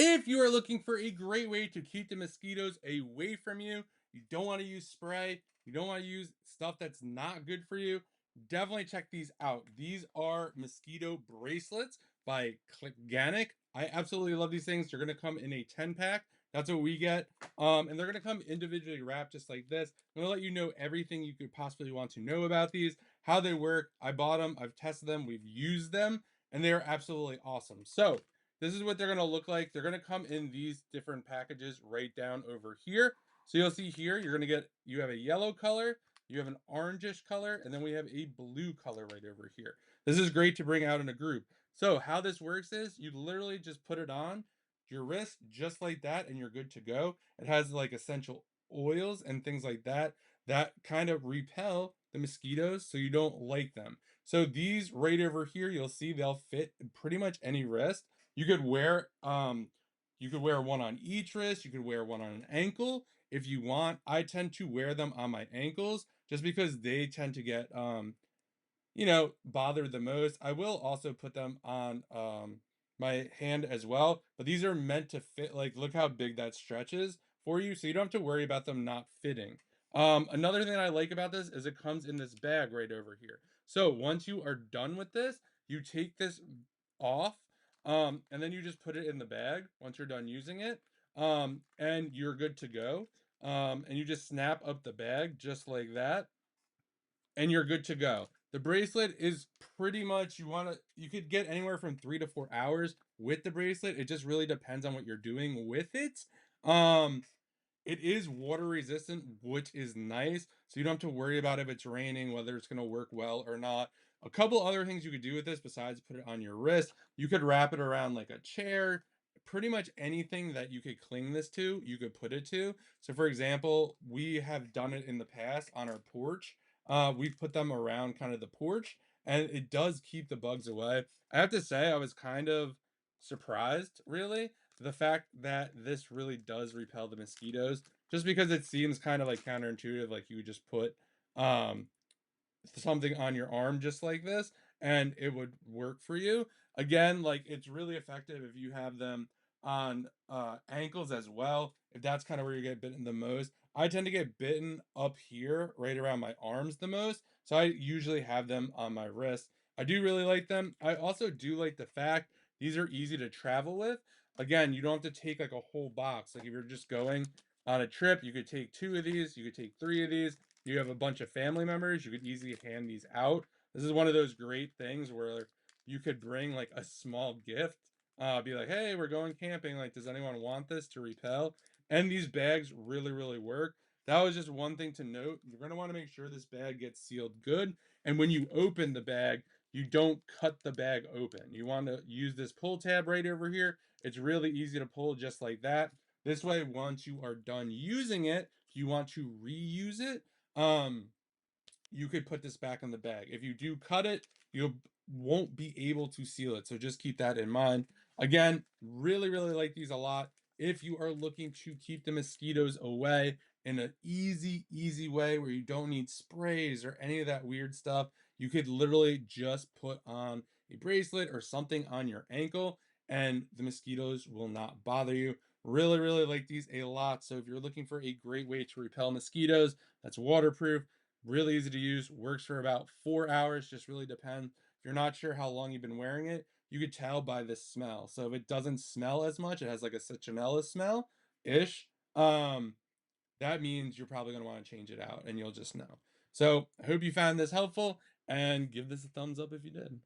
If you are looking for a great way to keep the mosquitoes away from you, you don't want to use spray, you don't want to use stuff that's not good for you, definitely check these out. These are mosquito bracelets by Cliganic. I absolutely love these things. They're going to come in a 10 pack. That's what we get. And they're going to come individually wrapped just like this. I'm going to let you know everything you could possibly want to know about these, how they work. I bought them, I've tested them, we've used them, and they are absolutely awesome. So, this is what they're going to look like. They're going to come in these different packages right down over here. So you'll see here, you have a yellow color, you have an orangish color, and then we have a blue color right over here. This is great to bring out in a group. So how this works is you literally just put it on your wrist just like that and you're good to go. It has like essential oils and things like that that kind of repel the mosquitoes so you don't like them. So these right over here, you'll see they'll fit pretty much any wrist. You could wear one on each wrist, you could wear one on an ankle if you want. I tend to wear them on my ankles just because they tend to get bothered the most. I will also put them on my hand as well, but these are meant to fit. Like, look how big that stretches for you, so you don't have to worry about them not fitting. Another thing I like about this is it comes in this bag right over here. So once you are done with this, you take this off, and then you just put it in the bag once you're done using it, and you're good to go. And you just snap up the bag just like that, and you're good to go. The bracelet is pretty much you could get anywhere from 3 to 4 hours with the bracelet. It just really depends on what you're doing with it. Um, it is water resistant, which is nice. So you don't have to worry about if it's raining, whether it's gonna work well or not. A couple other things you could do with this besides put it on your wrist, you could wrap it around like a chair. Pretty much anything that you could cling this to, you could put it to. So for example, we have done it in the past on our porch. We've put them around kind of the porch, and it does keep the bugs away. I have to say, I was kind of surprised, really, the fact that this really does repel the mosquitoes, just because it seems kind of like counterintuitive, like you would just put um something on your arm just like this and it would work for you. Again, like, it's really effective if you have them on ankles as well, if that's kind of where you get bitten the most. I tend to get bitten up here right around my arms the most, so I usually have them on my wrist. I do really like them. I also do like the fact these are easy to travel with. Again, you don't have to take like a whole box. Like, if you're just going on a trip, you could take two of these, you could take three of these. You have a bunch of family members, you could easily hand these out. This is one of those great things where you could bring like a small gift, be like, hey, we're going camping, like, does anyone want this to repel? And these bags really, really work. That was just one thing to note. You're going to want to make sure this bag gets sealed good, and when you open the bag, you don't cut the bag open. You want to use this pull tab right over here. It's really easy to pull just like that. This way, once you are done using it, if you want to reuse it, um you could put this back in the bag. If you do cut it, you won't be able to seal it, so just keep that in mind. Again, really, really like these a lot. If you are looking to keep the mosquitoes away in an easy way where you don't need sprays or any of that weird stuff, you could literally just put on a bracelet or something on your ankle and the mosquitoes will not bother you. Really, really like these a lot. So if you're looking for a great way to repel mosquitoes that's waterproof, really easy to use, works for about 4 hours, just really depends. If you're not sure how long you've been wearing it, you could tell by the smell. So if it doesn't smell as much, it has like a citronella smell ish. That means you're probably going to want to change it out and you'll just know. So I hope you found this helpful and give this a thumbs up if you did.